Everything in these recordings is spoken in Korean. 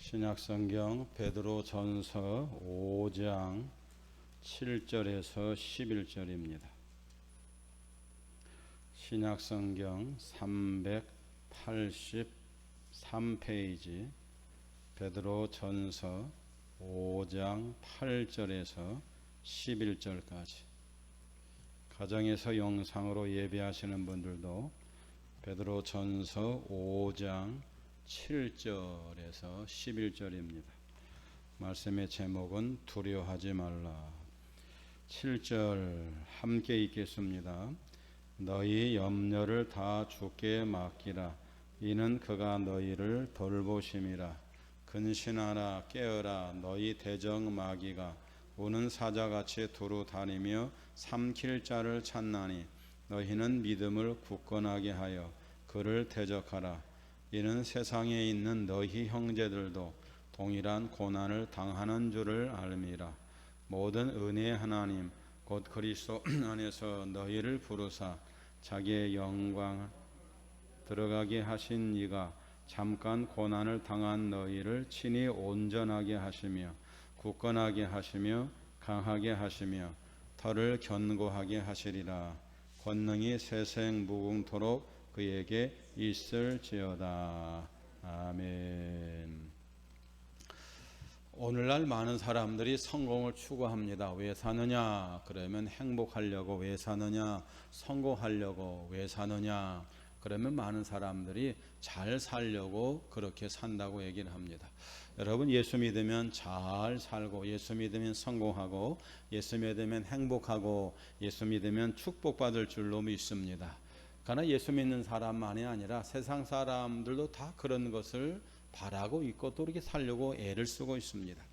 신약성경 베드로전서 5장 7절에서 11절입니다. 신약성경 383페이지 베드로전서 5장 8절에서 11절까지. 가정에서 영상으로 예배하시는 분들도 베드로전서 5장 7절에서 11절입니다. 말씀의 제목은 두려워하지 말라. 7절 함께 읽겠습니다. 너희 염려를 다 주께 맡기라. 이는 그가 너희를 돌보심이라. 근신하라 깨어라. 너희 대적 마귀가 우는 사자같이 두루 다니며 삼킬 자를 찾나니 너희는 믿음을 굳건하게 하여 그를 대적하라. 이는 세상에 있는 너희 형제들도 동일한 고난을 당하는 줄을 알미라. 모든 은혜의 하나님 곧 그리스도 안에서 너희를 부르사 자기의 영광 들어가게 하신 이가 잠깐 고난을 당한 너희를 친히 온전하게 하시며 굳건하게 하시며 강하게 하시며 털을 견고하게 하시리라. 권능이 세생 무궁토록 그에게 있을지어다. 아멘. 오늘날 많은 사람들이 성공을 추구합니다. 왜 사느냐? 그러면 행복하려고. 왜 사느냐? 성공하려고. 왜 사느냐? 그러면 많은 사람들이 잘 살려고 그렇게 산다고 얘기를 합니다. 여러분, 예수 믿으면 잘 살고, 예수 믿으면 성공하고, 예수 믿으면 행복하고, 예수 믿으면 축복받을 줄로 믿습니다. 그러나 예수 믿는 사람만이 아니라 세상 사람들도 다 그런 것을 바라고 있고 또 이렇게 살려고 애를 쓰고 있습니다.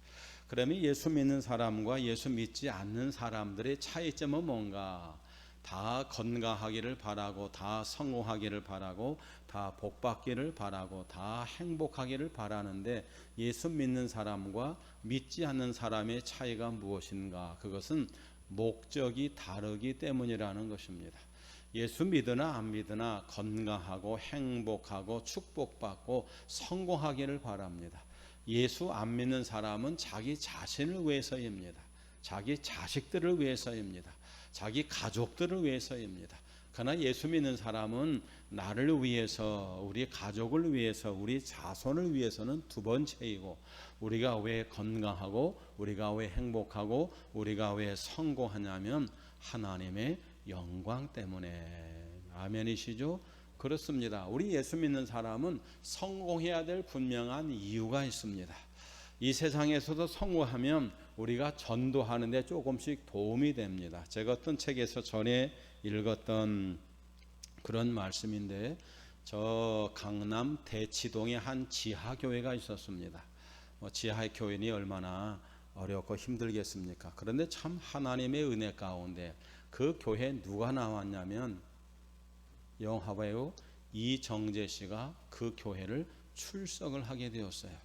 그러면 예수 믿는 사람과 예수 믿지 않는 사람들의 차이점은 뭔가? 다 건강하기를 바라고, 다 성공하기를 바라고, 다 복받기를 바라고, 다 행복하기를 바라는데 예수 믿는 사람과 믿지 않는 사람의 차이가 무엇인가? 그것은 목적이 다르기 때문이라는 것입니다. 예수 믿으나 안 믿으나 건강하고 행복하고 축복받고 성공하기를 바랍니다. 예수 안 믿는 사람은 자기 자신을 위해서입니다. 자기 자식들을 위해서입니다. 자기 가족들을 위해서입니다. 그러나 예수 믿는 사람은 나를 위해서, 우리 가족을 위해서, 우리 자손을 위해서는 두 번째이고, 우리가 왜 건강하고 우리가 왜 행복하고 우리가 왜 성공하냐면 하나님의 영광 때문에. 아멘이시죠? 그렇습니다. 우리 예수 믿는 사람은 성공해야 될 분명한 이유가 있습니다. 이 세상에서도 성공하면 우리가 전도하는 데 조금씩 도움이 됩니다. 제가 어떤 책에서 전에 읽었던 그런 말씀인데, 저 강남 대치동에 한 지하교회가 있었습니다. 지하 교인이 얼마나 어렵고 힘들겠습니까? 그런데 참 하나님의 은혜 가운데 그 교회에 누가 나왔냐면 영화배우 이정재 씨가 그 교회를 출석을 하게 되었어요.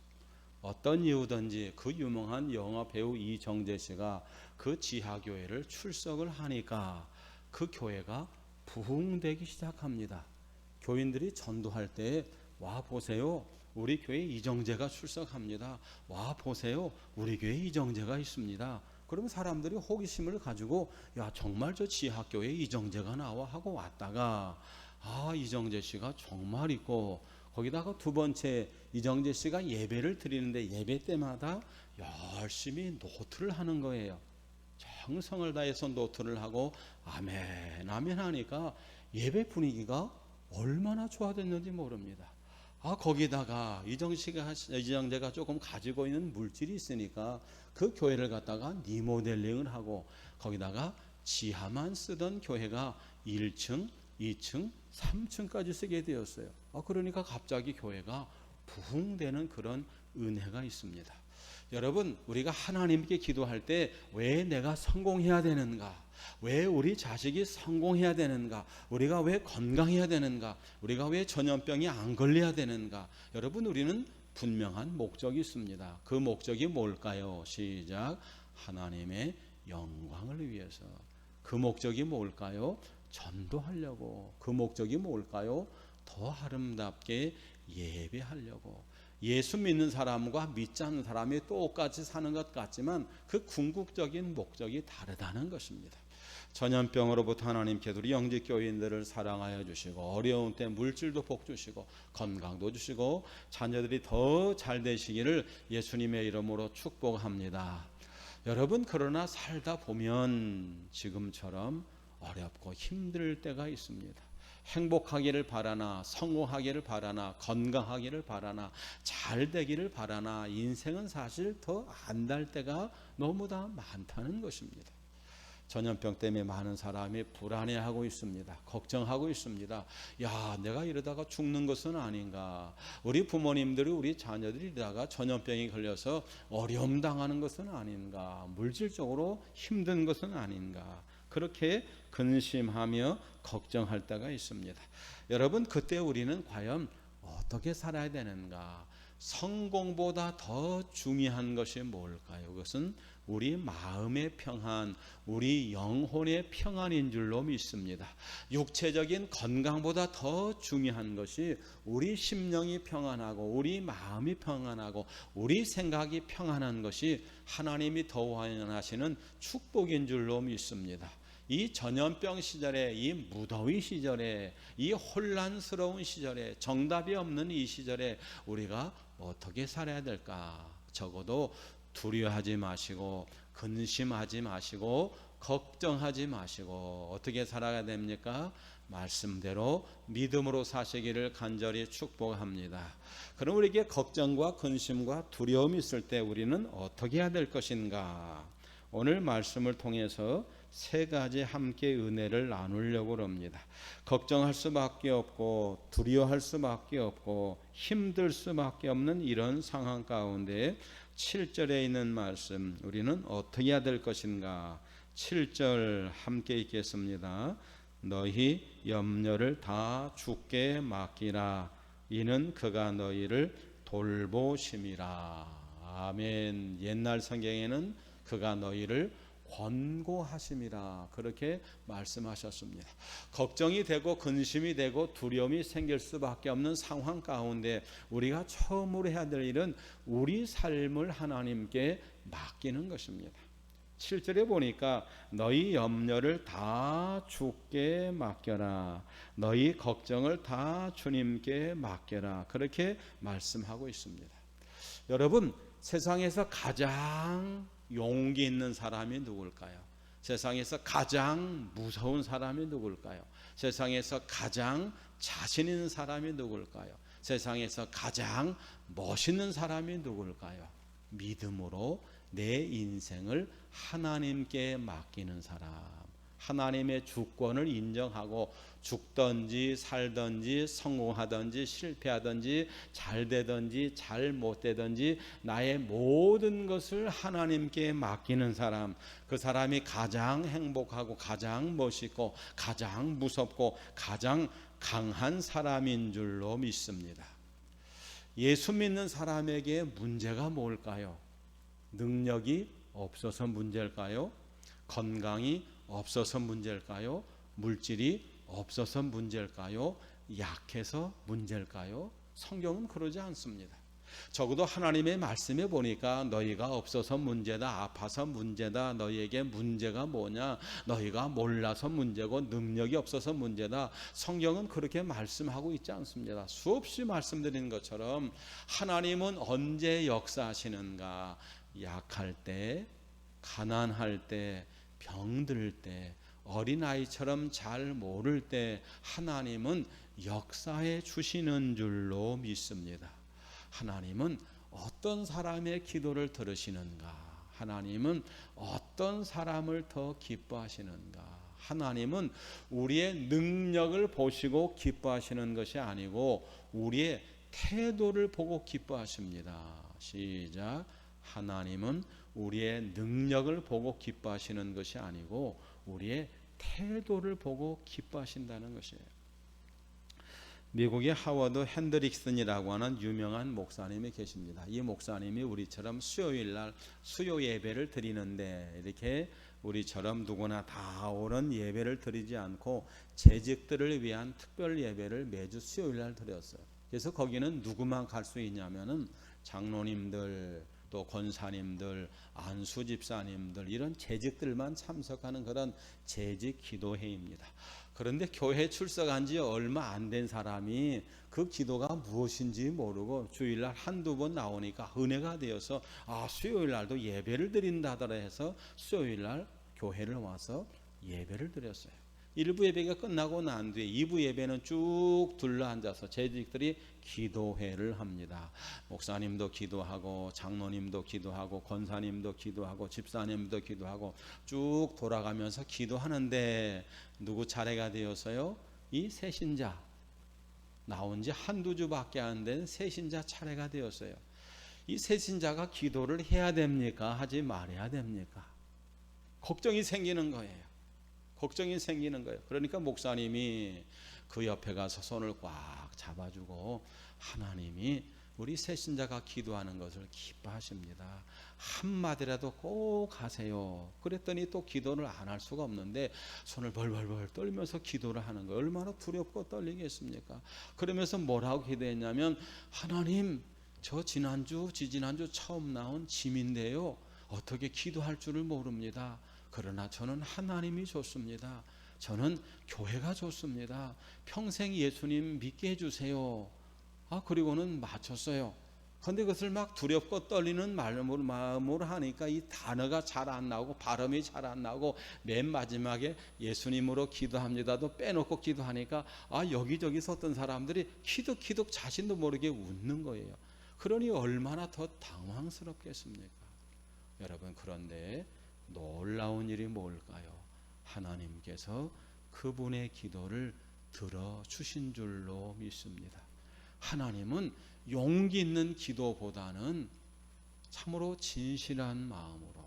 어떤 이유든지 그 유명한 영화배우 이정재 씨가 그 지하교회를 출석을 하니까 그 교회가 부흥되기 시작합니다. 교인들이 전도할 때 와 보세요, 우리 교회 이정재가 출석합니다. 와 보세요, 우리 교회 이정재가 있습니다. 그러면 사람들이 호기심을 가지고 야 정말 저 지하교회에 이정재가 나와 하고 왔다가 이정재 씨가 정말 있고, 거기다가 두 번째 이정재 씨가 예배를 드리는데 예배 때마다 열심히 노트를 하는 거예요. 정성을 다해서 노트를 하고 아멘 아멘 하니까 예배 분위기가 얼마나 좋아졌는지 모릅니다. 거기다가 이정재가 조금 가지고 있는 물질이 있으니까 그 교회를 갖다가 리모델링을 하고 거기다가 지하만 쓰던 교회가 1층, 2층, 3층까지 쓰게 되었어요. 그러니까 갑자기 교회가 부흥되는 그런 은혜가 있습니다. 여러분, 우리가 하나님께 기도할 때 왜 내가 성공해야 되는가? 왜 우리 자식이 성공해야 되는가? 우리가 왜 건강해야 되는가? 우리가 왜 전염병이 안 걸려야 되는가? 여러분, 우리는 분명한 목적이 있습니다. 그 목적이 뭘까요? 시작. 하나님의 영광을 위해서. 그 목적이 뭘까요? 전도하려고. 그 목적이 뭘까요? 더 아름답게 예배하려고. 예수 믿는 사람과 믿지 않는 사람이 똑같이 사는 것 같지만 그 궁극적인 목적이 다르다는 것입니다. 전염병으로부터 하나님께서 우리 영직교인들을 사랑하여 주시고 어려운 때 물질도 복 주시고 건강도 주시고 자녀들이 더 잘 되시기를 예수님의 이름으로 축복합니다. 여러분, 그러나 살다 보면 지금처럼 어렵고 힘들 때가 있습니다. 행복하기를 바라나 성공하기를 바라나 건강하기를 바라나 잘 되기를 바라나 인생은 사실 더 안 달 때가 너무나 많다는 것입니다. 전염병 때문에 많은 사람이 불안해하고 있습니다. 걱정하고 있습니다. 야, 내가 이러다가 죽는 것은 아닌가. 우리 부모님들이 우리 자녀들이 이러다가 전염병이 걸려서 어려움 당하는 것은 아닌가. 물질적으로 힘든 것은 아닌가. 그렇게 근심하며 걱정할 때가 있습니다. 여러분, 그때 우리는 과연 어떻게 살아야 되는가? 성공보다 더 중요한 것이 뭘까요? 그것은 우리 마음의 평안, 우리 영혼의 평안인 줄로 믿습니다. 육체적인 건강보다 더 중요한 것이 우리 심령이 평안하고 우리 마음이 평안하고 우리 생각이 평안한 것이 하나님이 더 원하시는 축복인 줄로 믿습니다. 이 전염병 시절에, 이 무더위 시절에, 이 혼란스러운 시절에, 정답이 없는 이 시절에 우리가 어떻게 살아야 될까? 적어도 두려워하지 마시고 근심하지 마시고 걱정하지 마시고 어떻게 살아야 됩니까? 말씀대로 믿음으로 사시기를 간절히 축복합니다. 그럼 우리에게 걱정과 근심과 두려움이 있을 때 우리는 어떻게 해야 될 것인가? 오늘 말씀을 통해서 세 가지 함께 은혜를 나누려고 합니다. 걱정할 수밖에 없고 두려워할 수밖에 없고 힘들 수밖에 없는 이런 상황 가운데 7절에 있는 말씀 우리는 어떻게 해야 될 것인가? 7절 함께 읽겠습니다. 너희 염려를 다 주께 맡기라. 이는 그가 너희를 돌보심이라. 아멘. 옛날 성경에는 그가 너희를 권고하심이라 그렇게 말씀하셨습니다. 걱정이 되고 근심이 되고 두려움이 생길 수밖에 없는 상황 가운데 우리가 처음으로 해야 될 일은 우리 삶을 하나님께 맡기는 것입니다. 7절에 보니까 너희 염려를 다 주께 맡겨라. 너희 걱정을 다 주님께 맡겨라. 그렇게 말씀하고 있습니다. 여러분, 세상에서 가장 용기 있는 사람이 누굴까요? 세상에서 가장 무서운 사람이 누굴까요? 세상에서 가장 자신 있는 사람이 누굴까요? 세상에서 가장 멋있는 사람이 누굴까요? 믿음으로 내 인생을 하나님께 맡기는 사람. 하나님의 주권을 인정하고 죽든지 살든지 성공하든지 실패하든지 잘 되든지 잘 못 되든지 나의 모든 것을 하나님께 맡기는 사람, 그 사람이 가장 행복하고 가장 멋있고 가장 무섭고 가장 강한 사람인 줄로 믿습니다. 예수 믿는 사람에게 문제가 뭘까요? 능력이 없어서 문제일까요? 건강이 없어서 문제일까요? 물질이 없어서 문제일까요? 약해서 문제일까요? 성경은 그러지 않습니다. 적어도 하나님의 말씀에 보니까 너희가 없어서 문제다, 아파서 문제다, 너희에게 문제가 뭐냐, 너희가 몰라서 문제고 능력이 없어서 문제다. 성경은 그렇게 말씀하고 있지 않습니다. 수없이 말씀드린 것처럼 하나님은 언제 역사하시는가? 약할 때, 가난할 때, 병들 때, 어린아이처럼 잘 모를 때 하나님은 역사해 주시는 줄로 믿습니다. 하나님은 어떤 사람의 기도를 들으시는가? 하나님은 어떤 사람을 더 기뻐하시는가? 하나님은 우리의 능력을 보시고 기뻐하시는 것이 아니고 우리의 태도를 보고 기뻐하십니다. 시작. 하나님은 우리의 능력을 보고 기뻐하시는 것이 아니고 우리의 태도를 보고 기뻐하신다는 것이에요. 미국의 하워드 핸드릭슨이라고 하는 유명한 목사님이 계십니다. 이 목사님이 우리처럼 수요일날 수요 예배를 드리는데 이렇게 우리처럼 누구나 다 오는 예배를 드리지 않고 재직들을 위한 특별 예배를 매주 수요일날 드렸어요. 그래서 거기는 누구만 갈 수 있냐면은 장로님들, 또 권사님들, 안수 집사님들, 이런 재직들만 참석하는 그런 재직 기도회입니다. 그런데 교회 출석한 지 얼마 안 된 사람이 그 기도가 무엇인지 모르고 주일날 한두 번 나오니까 은혜가 되어서 수요일 날도 예배를 드린다더라 해서 수요일 날 교회를 와서 예배를 드렸어요. 1부 예배가 끝나고 난 뒤에 2부 예배는 쭉 둘러앉아서 재직들이 기도회를 합니다. 목사님도 기도하고 장로님도 기도하고 권사님도 기도하고 집사님도 기도하고 쭉 돌아가면서 기도하는데 누구 차례가 되어서요? 이 새신자, 나온 지 한두 주밖에 안 된 새신자 차례가 되었어요. 이 새신자가 기도를 해야 됩니까? 하지 말아야 됩니까? 걱정이 생기는 거예요. 걱정이 생기는 거예요. 그러니까 목사님이 그 옆에 가서 손을 꽉 잡아주고 하나님이 우리 새신자가 기도하는 것을 기뻐하십니다. 한마디라도 꼭 하세요. 그랬더니 또 기도를 안 할 수가 없는데 손을 벌벌벌 떨면서 기도를 하는 거예요. 얼마나 두렵고 떨리겠습니까? 그러면서 뭐라고 기도했냐면 하나님, 저 지지난주 처음 나온 짐인데요. 어떻게 기도할 줄을 모릅니다. 그러나 저는 하나님이 좋습니다. 저는 교회가 좋습니다. 평생 예수님 믿게 해주세요. 그리고는 마쳤어요. 그런데 그것을 막 두렵고 떨리는 마음으로 하니까 이 단어가 잘 안 나오고 발음이 잘 안 나오고 맨 마지막에 예수님으로 기도합니다도 빼놓고 기도하니까 여기저기서 어떤 사람들이 키득키득 자신도 모르게 웃는 거예요. 그러니 얼마나 더 당황스럽겠습니까? 여러분, 그런데 놀라운 일이 뭘까요? 하나님께서 그분의 기도를 들어주신 줄로 믿습니다. 하나님은 용기 있는 기도보다는 참으로 진실한 마음으로,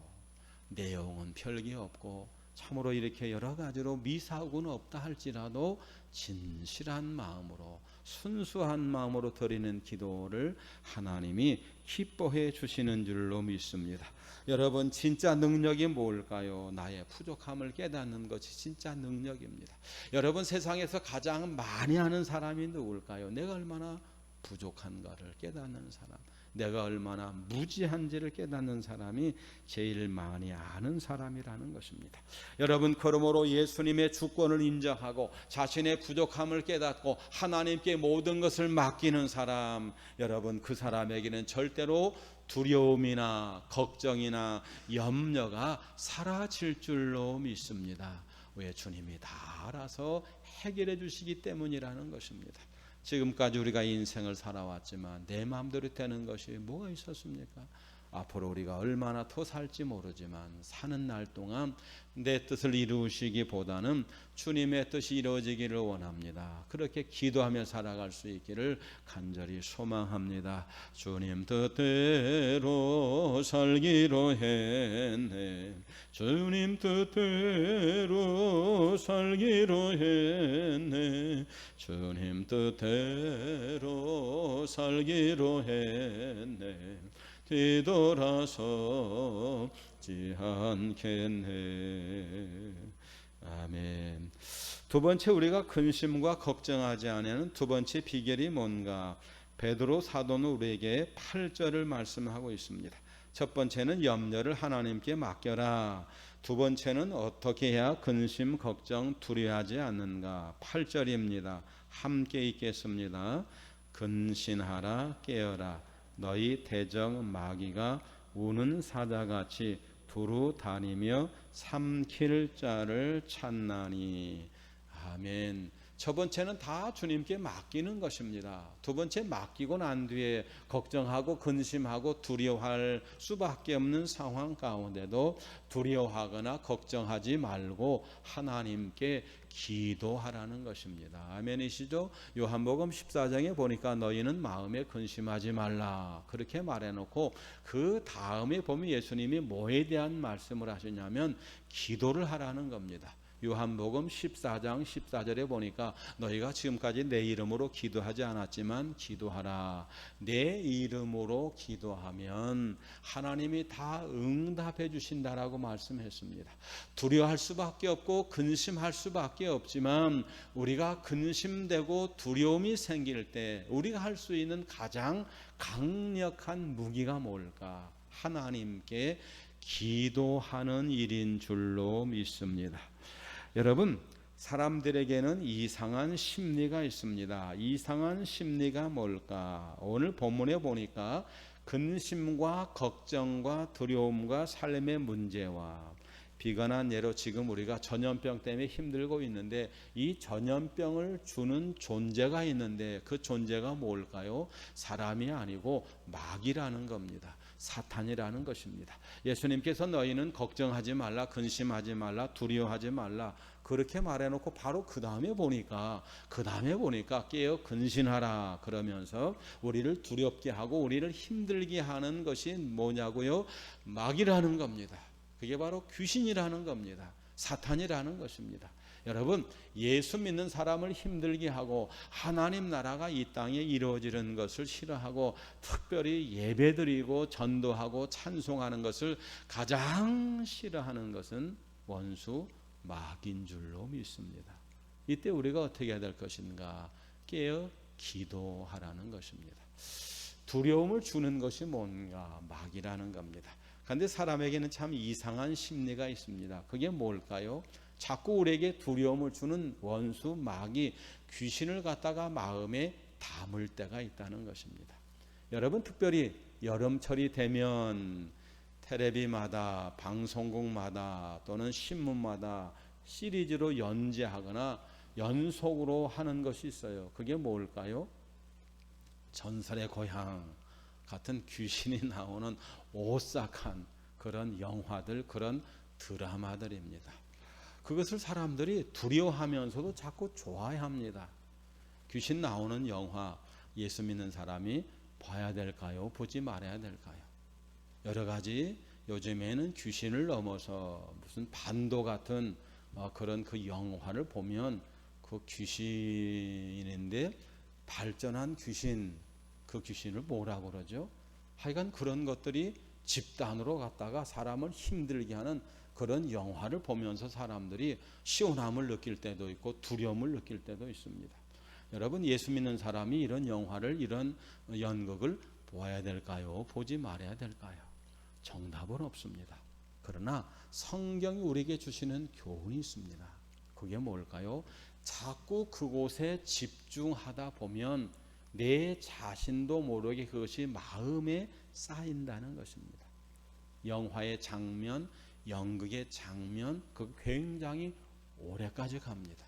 내용은 별게 없고 참으로 이렇게 여러 가지로 미사고는 없다 할지라도 진실한 마음으로, 순수한 마음으로 드리는 기도를 하나님이 기뻐해 주시는 줄로 믿습니다. 여러분, 진짜 능력이 뭘까요? 나의 부족함을 깨닫는 것이 진짜 능력입니다. 여러분, 세상에서 가장 많이 하는 사람이 누굴까요? 내가 얼마나 부족한가를 깨닫는 사람, 내가 얼마나 무지한지를 깨닫는 사람이 제일 많이 아는 사람이라는 것입니다. 여러분, 그러므로 예수님의 주권을 인정하고 자신의 부족함을 깨닫고 하나님께 모든 것을 맡기는 사람, 여러분, 그 사람에게는 절대로 두려움이나 걱정이나 염려가 사라질 줄로 믿습니다. 왜? 주님이 다 알아서 해결해 주시기 때문이라는 것입니다. 지금까지 우리가 인생을 살아왔지만 내 마음대로 되는 것이 뭐가 있었습니까? 앞으로 우리가 얼마나 더 살지 모르지만 사는 날 동안 내 뜻을 이루시기보다는 주님의 뜻이 이루어지기를 원합니다. 그렇게 기도하며 살아갈 수 있기를 간절히 소망합니다. 주님 뜻대로 살기로 했네. 주님 뜻대로 살기로 했네. 주님 뜻대로 살기로 했네. 뒤돌아서지 않겠네. 아멘. 두 번째, 우리가 근심과 걱정하지 않는 두 번째 비결이 뭔가? 베드로 사도는 우리에게 8절을 말씀하고 있습니다. 첫 번째는 염려를 하나님께 맡겨라. 두 번째는 어떻게 해야 근심, 걱정, 두려워하지 않는가? 8절입니다. 함께 읽겠습니다. 근신하라, 깨어라. 너희 대적 마귀가 우는 사자같이 두루 다니며 삼킬 자를 찾나니. 아멘. 첫 번째는 다 주님께 맡기는 것입니다. 두 번째, 맡기고 난 뒤에 걱정하고 근심하고 두려워할 수밖에 없는 상황 가운데도 두려워하거나 걱정하지 말고 하나님께 기도하라는 것입니다. 아멘이시죠? 요한복음 14장에 보니까 너희는 마음에 근심하지 말라 그렇게 말해놓고 그 다음에 보면 예수님이 뭐에 대한 말씀을 하시냐면 기도를 하라는 겁니다. 요한복음 14장 14절에 보니까 너희가 지금까지 내 이름으로 기도하지 않았지만 기도하라. 내 이름으로 기도하면 하나님이 다 응답해 주신다라고 말씀했습니다. 두려워할 수밖에 없고 근심할 수밖에 없지만 우리가 근심되고 두려움이 생길 때 우리가 할 수 있는 가장 강력한 무기가 뭘까? 하나님께 기도하는 일인 줄로 믿습니다. 여러분, 사람들에게는 이상한 심리가 있습니다. 이상한 심리가 뭘까? 오늘 본문에 보니까 근심과 걱정과 두려움과 삶의 문제와 비관한 예로 지금 우리가 전염병 때문에 힘들고 있는데 이 전염병을 주는 존재가 있는데 그 존재가 뭘까요? 사람이 아니고 마귀라는 겁니다. 사탄이라는 것입니다. 예수님께서 너희는 걱정하지 말라, 근심하지 말라, 두려워하지 말라 그렇게 말해놓고 바로 그 다음에 보니까 깨어 근신하라 그러면서 우리를 두렵게 하고 우리를 힘들게 하는 것이 뭐냐고요? 마귀라는 겁니다. 그게 바로 귀신이라는 겁니다. 사탄이라는 것입니다. 여러분, 예수 믿는 사람을 힘들게 하고 하나님 나라가 이 땅에 이루어지는 것을 싫어하고 특별히 예배드리고 전도하고 찬송하는 것을 가장 싫어하는 것은 원수 마귀인 줄로 믿습니다. 이때 우리가 어떻게 해야 될 것인가? 깨어 기도하라는 것입니다. 두려움을 주는 것이 뭔가? 마귀라는 겁니다. 그런데 사람에게는 참 이상한 심리가 있습니다. 그게 뭘까요? 자꾸 우리에게 두려움을 주는 원수 마귀 귀신을 갖다가 마음에 담을 때가 있다는 것입니다. 여러분, 특별히 여름철이 되면 텔레비마다 방송국마다 또는 신문마다 시리즈로 연재하거나 연속으로 하는 것이 있어요. 그게 뭘까요? 전설의 고향 같은 귀신이 나오는 오싹한 그런 영화들, 그런 드라마들입니다. 그것을 사람들이 두려워하면서도 자꾸 좋아합니다. 귀신 나오는 영화 예수 믿는 사람이 봐야 될까요? 보지 말아야 될까요? 여러 가지 요즘에는 귀신을 넘어서 무슨 반도 같은 그런 그 영화를 보면 그 귀신인데 발전한 귀신, 그 귀신을 뭐라고 그러죠? 하여간 그런 것들이 집단으로 갔다가 사람을 힘들게 하는 그런 영화를 보면서 사람들이 시원함을 느낄 때도 있고 두려움을 느낄 때도 있습니다. 여러분, 예수 믿는 사람이 이런 영화를, 이런 연극을 보아야 될까요? 보지 말아야 될까요? 정답은 없습니다. 그러나 성경이 우리에게 주시는 교훈이 있습니다. 그게 뭘까요? 자꾸 그곳에 집중하다 보면 내 자신도 모르게 그것이 마음에 쌓인다는 것입니다. 영화의 장면, 연극의 장면, 그 굉장히 오래까지 갑니다.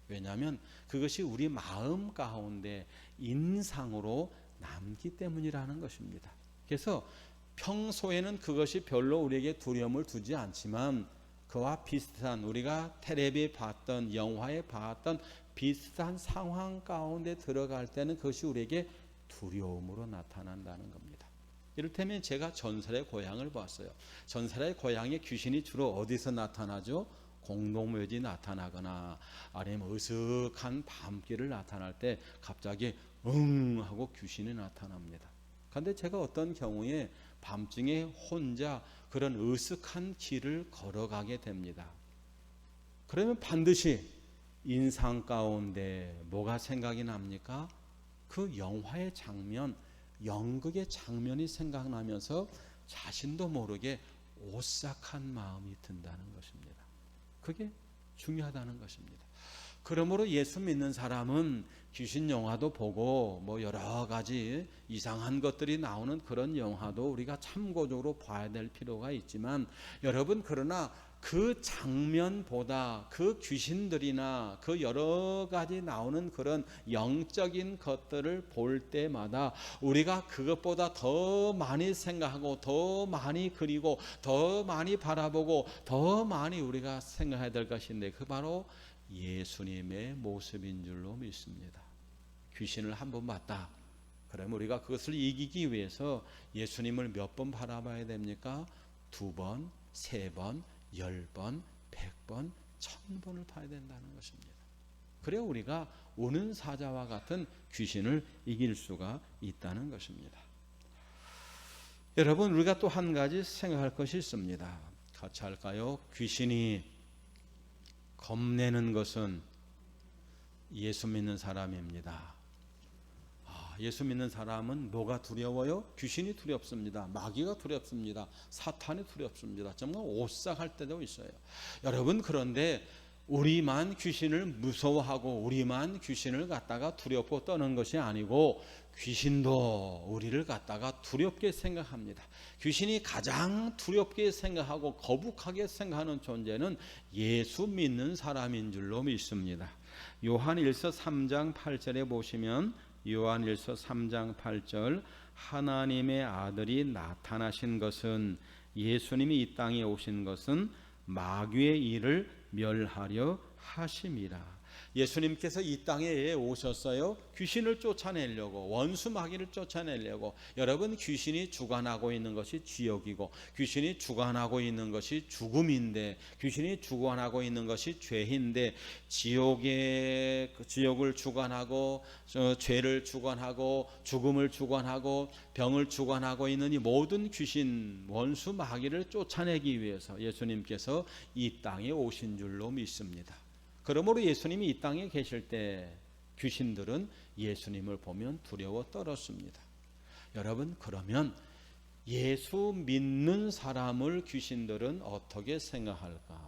왜냐하면 그것이 우리 마음 가운데 인상으로 남기 때문이라는 것입니다. 그래서 평소에는 그것이 별로 우리에게 두려움을 두지 않지만 그와 비슷한, 우리가 텔레비에 봤던, 영화에 봤던 비슷한 상황 가운데 들어갈 때는 그것이 우리에게 두려움으로 나타난다는 겁니다. 이를테면 제가 전설의 고향을 봤어요. 전설의 고향에 귀신이 주로 어디서 나타나죠? 공동묘지 나타나거나 아니면 으슥한 밤길을 나타날 때 갑자기 응 하고 귀신이 나타납니다. 그런데 제가 어떤 경우에 밤중에 혼자 그런 으슥한 길을 걸어가게 됩니다. 그러면 반드시 인상 가운데 뭐가 생각이 납니까? 그 영화의 장면, 연극의 장면이 생각나면서 자신도 모르게 오싹한 마음이 든다는 것입니다. 그게 중요하다는 것입니다. 그러므로 예수 믿는 사람은 귀신 영화도 보고 뭐 여러 가지 이상한 것들이 나오는 그런 영화도 우리가 참고적으로 봐야 될 필요가 있지만 여러분, 그러나 그 장면보다 그 귀신들이나 그 여러 가지 나오는 그런 영적인 것들을 볼 때마다 우리가 그것보다 더 많이 생각하고 더 많이 그리고 더 많이 바라보고 더 많이 우리가 생각해야 될 것인데 그 바로 예수님의 모습인 줄로 믿습니다. 귀신을 한 번 봤다. 그러면 우리가 그것을 이기기 위해서 예수님을 몇 번 바라봐야 됩니까? 2번, 3번, 10번, 100번, 천번을 봐야 된다는 것입니다. 그래야 우리가 오는 사자와 같은 귀신을 이길 수가 있다는 것입니다. 여러분, 우리가 또 한 가지 생각할 것이 있습니다. 같이 할까요? 귀신이 겁내는 것은 예수 믿는 사람입니다. 예수 믿는 사람은 뭐가 두려워요? 귀신이 두렵습니다. 마귀가 두렵습니다. 사탄이 두렵습니다. 정말 오싹할 때도 있어요. 여러분, 그런데 우리만 귀신을 무서워하고 우리만 귀신을 갖다가 두렵고 떠는 것이 아니고 귀신도 우리를 갖다가 두렵게 생각합니다. 귀신이 가장 두렵게 생각하고 거북하게 생각하는 존재는 예수 믿는 사람인 줄로 믿습니다. 요한일서 3장 8절에 보시면, 요한일서 3장 8절, 하나님의 아들이 나타나신 것은, 예수님이 이 땅에 오신 것은 마귀의 일을 멸하려 하심이라. 예수님께서 이 땅에 오셨어요. 귀신을 쫓아내려고, 원수 마귀를 쫓아내려고. 여러분, 귀신이 주관하고 있는 것이 지옥이고, 귀신이 주관하고 있는 것이 죽음인데, 귀신이 주관하고 있는 것이 죄인데, 지옥을 주관하고, 죄를 주관하고, 죽음을 주관하고, 병을 주관하고 있는 이 모든 귀신, 원수 마귀를 쫓아내기 위해서 예수님께서 이 땅에 오신 줄로 믿습니다. 그러므로 예수님이 이 땅에 계실 때 귀신들은 예수님을 보면 두려워 떨었습니다. 여러분, 그러면 예수 믿는 사람을 귀신들은 어떻게 생각할까?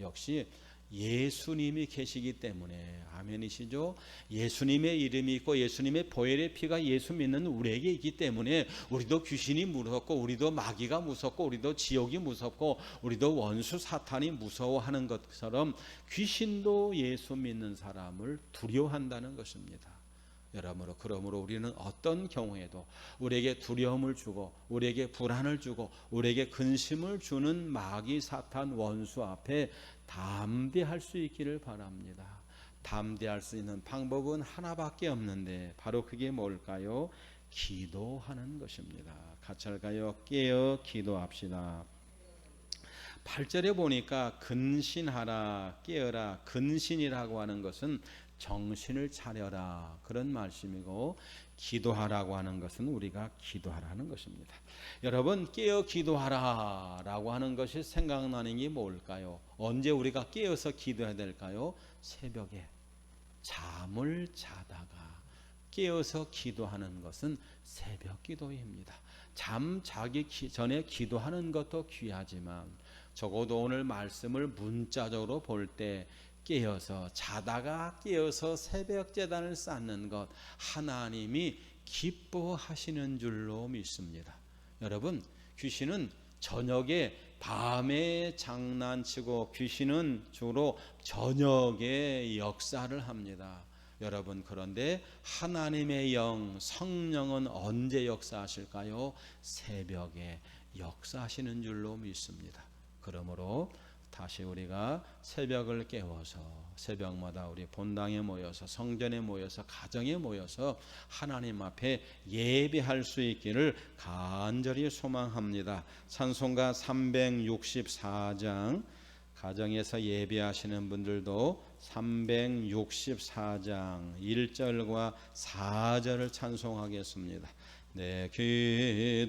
역시 예수님이 계시기 때문에, 아멘이시죠? 예수님의 이름이 있고 예수님의 보혈의 피가 예수 믿는 우리에게 있기 때문에 우리도 귀신이 무섭고, 우리도 마귀가 무섭고, 우리도 지옥이 무섭고, 우리도 원수 사탄이 무서워하는 것처럼 귀신도 예수 믿는 사람을 두려워한다는 것입니다. 여러분, 그러므로 우리는 어떤 경우에도 우리에게 두려움을 주고, 우리에게 불안을 주고, 우리에게 근심을 주는 마귀 사탄 원수 앞에 담대할 수 있기를 바랍니다. 담대할 수 있는 방법은 하나밖에 없는데, 바로 그게 뭘까요? 기도하는 것입니다. 같이 할까요? 깨어 기도합시다. 8절에 보니까 근신하라, 깨어라. 근신이라고 하는 것은 정신을 차려라, 그런 말씀이고, 기도하라고 하는 것은 우리가 기도하라는 것입니다. 여러분, 깨어 기도하라 라고 하는 것이 생각나는 게 뭘까요? 언제 우리가 깨어서 기도해야 될까요? 새벽에 잠을 자다가 깨어서 기도하는 것은 새벽 기도입니다. 잠 자기 전에 기도하는 것도 귀하지만, 적어도 오늘 말씀을 문자적으로 볼 때 깨어서, 자다가 깨어서 새벽 제단을 쌓는 것, 하나님이 기뻐하시는 줄로 믿습니다. 여러분, 귀신은 저녁에, 밤에 장난치고, 귀신은 주로 저녁에 역사를 합니다. 여러분, 그런데 하나님의 영, 성령은 언제 역사하실까요? 새벽에 역사하시는 줄로 믿습니다. 그러므로 다시 우리가 새벽을 깨워서, 새벽마다 우리 본당에 모여서, 성전에 모여서, 가정에 모여서 하나님 앞에 예배할 수 있기를 간절히 소망합니다. 찬송가 364장, 가정에서 예배하시는 분들도 364장 1절과 4절을 찬송하겠습니다. 내 기도하는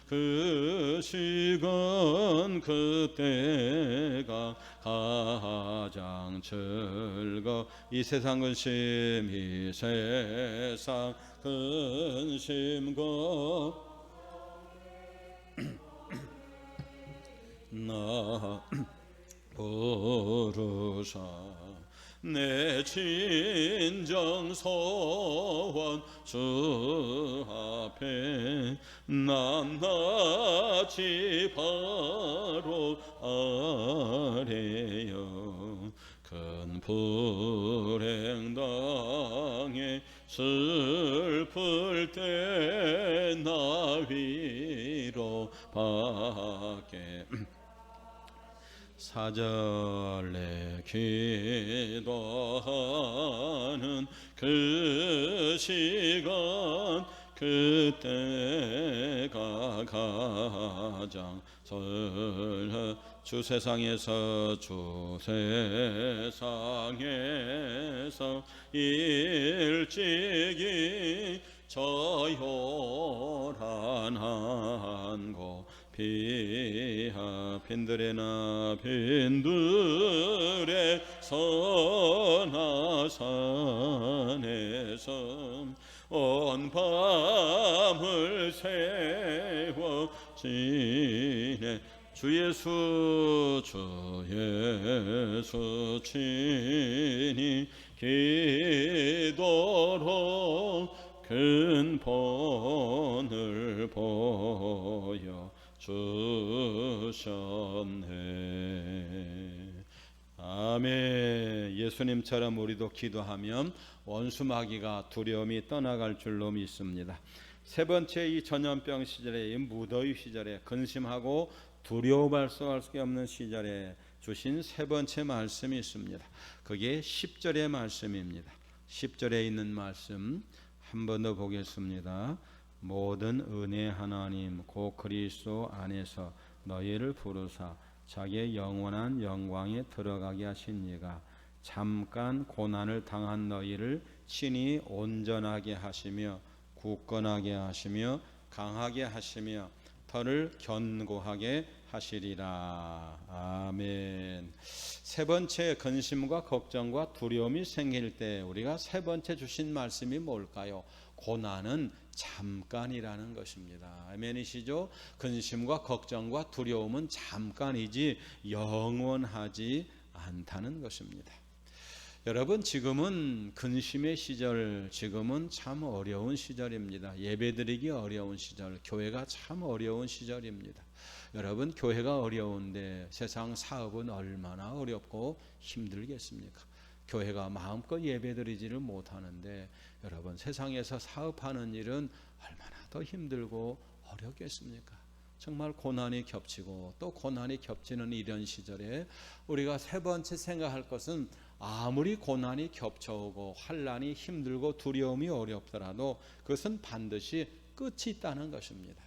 그 시간, 그때가 가장 즐거. 이 세상 근심, 이 세상 근심과 나 부르사 내 진정 소원 주 앞에 낱낱이 바로 아래요. 큰 불행 당해 슬플 때 나 위로 밖에 사절에 기도하는 그 시간, 그때가 가장 주 세상에서 일찍이 저 요란한 곳 빈들에나 빈들의 선하산에서 온 밤을 세워 지내 주 예수 친히 기도로 큰 본을 보여 주셨네. 아멘. 예수님처럼 우리도 기도하면 원수마귀가 두려움이 떠나갈 줄로 믿습니다. 세 번째, 이 전염병 시절에, 이 무더위 시절에, 근심하고 두려워 발송할 수 없는 시절에 주신 세 번째 말씀이 있습니다. 그게 10절의 말씀입니다. 10절에 있는 말씀 한 번 더 보겠습니다. 모든 은혜 하나님 곧 그리스도 안에서 너희를 부르사 자기의 영원한 영광에 들어가게 하신 이가 잠깐 고난을 당한 너희를 친히 온전하게 하시며 굳건하게 하시며 강하게 하시며 터를 견고하게 하시리라. 아멘. 세 번째, 근심과 걱정과 두려움이 생길 때 우리가 세 번째 주신 말씀이 뭘까요? 고난은 잠깐이라는 것입니다. 아멘이시죠? 근심과 걱정과 두려움은 잠깐이지 영원하지 않다는 것입니다. 여러분, 지금은 근심의 시절, 지금은 참 어려운 시절입니다. 예배드리기 어려운 시절, 교회가 참 어려운 시절입니다. 여러분, 교회가 어려운데 세상 사업은 얼마나 어렵고 힘들겠습니까? 교회가 마음껏 예배드리지를 못하는데 여러분, 세상에서 사업하는 일은 얼마나 더 힘들고 어렵겠습니까? 정말 고난이 겹치고 또 고난이 겹치는 이런 시절에 우리가 세 번째 생각할 것은 아무리 고난이 겹쳐오고 환난이 힘들고 두려움이 어렵더라도 그것은 반드시 끝이 있다는 것입니다.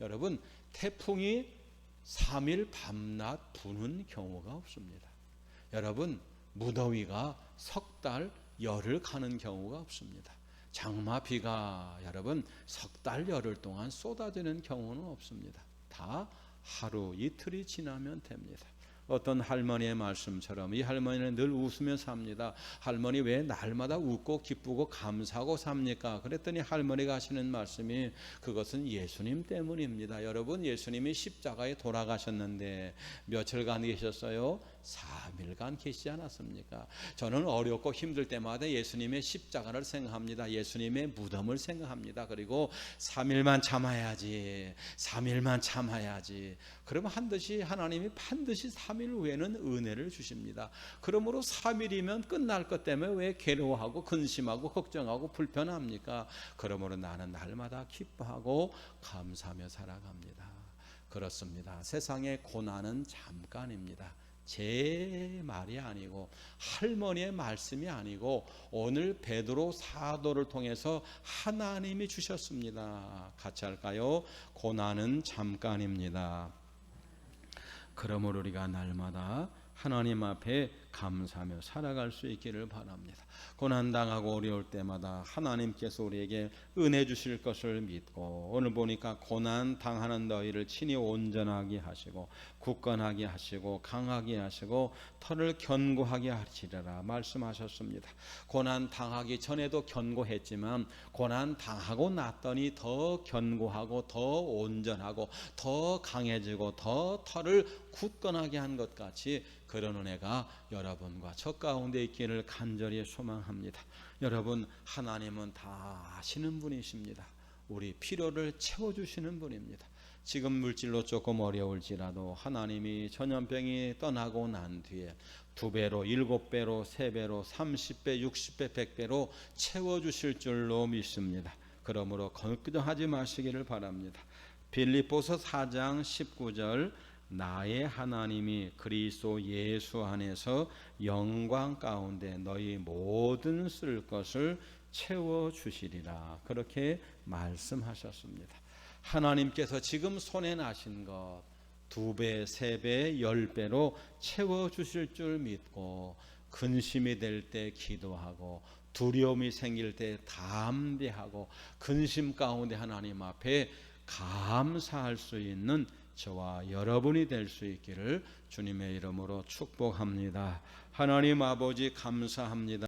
여러분, 태풍이 3일 밤낮 부는 경우가 없습니다. 여러분, 무더위가 석 달, 열흘 가는 경우가 없습니다. 장마비가 여러분 석 달, 열흘 동안 쏟아지는 경우는 없습니다. 다 하루, 이틀이 지나면 됩니다. 어떤 할머니의 말씀처럼 이 할머니는 늘 웃으며 삽니다. 할머니 왜 날마다 웃고 기쁘고 감사하고 삽니까? 그랬더니 할머니가 하시는 말씀이 그것은 예수님 때문입니다. 여러분, 예수님이 십자가에 돌아가셨는데 며칠간 계셨어요? 3일간 계시지 않았습니까? 저는 어렵고 힘들 때마다 예수님의 십자가를 생각합니다. 예수님의 무덤을 생각합니다. 그리고 3일만 참아야지, 3일만 참아야지. 그러면 하나님이 반드시 3일 후에는 은혜를 주십니다. 그러므로 3일이면 끝날 것 때문에 왜 괴로워하고 근심하고 걱정하고 불편합니까? 그러므로 나는 날마다 기뻐하고 감사하며 살아갑니다. 그렇습니다. 세상의 고난은 잠깐입니다. 제 말이 아니고 할머니의 말씀이 아니고 오늘 베드로 사도를 통해서 하나님이 주셨습니다. 같이 할까요? 고난은 잠깐입니다. 그러므로 우리가 날마다 하나님 앞에 감사하며 살아갈 수 있기를 바랍니다. 고난당하고 어려울 때마다 하나님께서 우리에게 은혜 주실 것을 믿고, 오늘 보니까 고난 당하는 너희를 친히 온전하게 하시고 굳건하게 하시고 강하게 하시고 터를 견고하게 하시리라 말씀하셨습니다. 고난 당하기 전에도 견고했지만 고난 당하고 났더니 더 견고하고 더 온전하고 더 강해지고 더 터를 굳건하게 한 것 같이 그런 은혜가 여러분과 저 가운데 있기를 간절히 소망합니다. 여러분, 하나님은 다 아시는 분이십니다. 우리 필요를 채워주시는 분입니다. 지금 물질로 조금 어려울지라도 하나님이 전염병이 떠나고 난 뒤에 2배로, 7배로, 3배로, 30배, 60배, 100배로 채워주실 줄로 믿습니다. 그러므로 걱정하지 마시기를 바랍니다. 빌립보서 4장 19절 나의 하나님이 그리스도 예수 안에서 영광 가운데 너희 모든 쓸 것을 채워 주시리라. 그렇게 말씀하셨습니다. 하나님께서 지금 손에 나신 것 2배, 3배, 10배로 채워 주실 줄 믿고 근심이 될 때 기도하고 두려움이 생길 때 담대하고 근심 가운데 하나님 앞에 감사할 수 있는 저와 여러분이 될 수 있기를 주님의 이름으로 축복합니다. 하나님 아버지 감사합니다.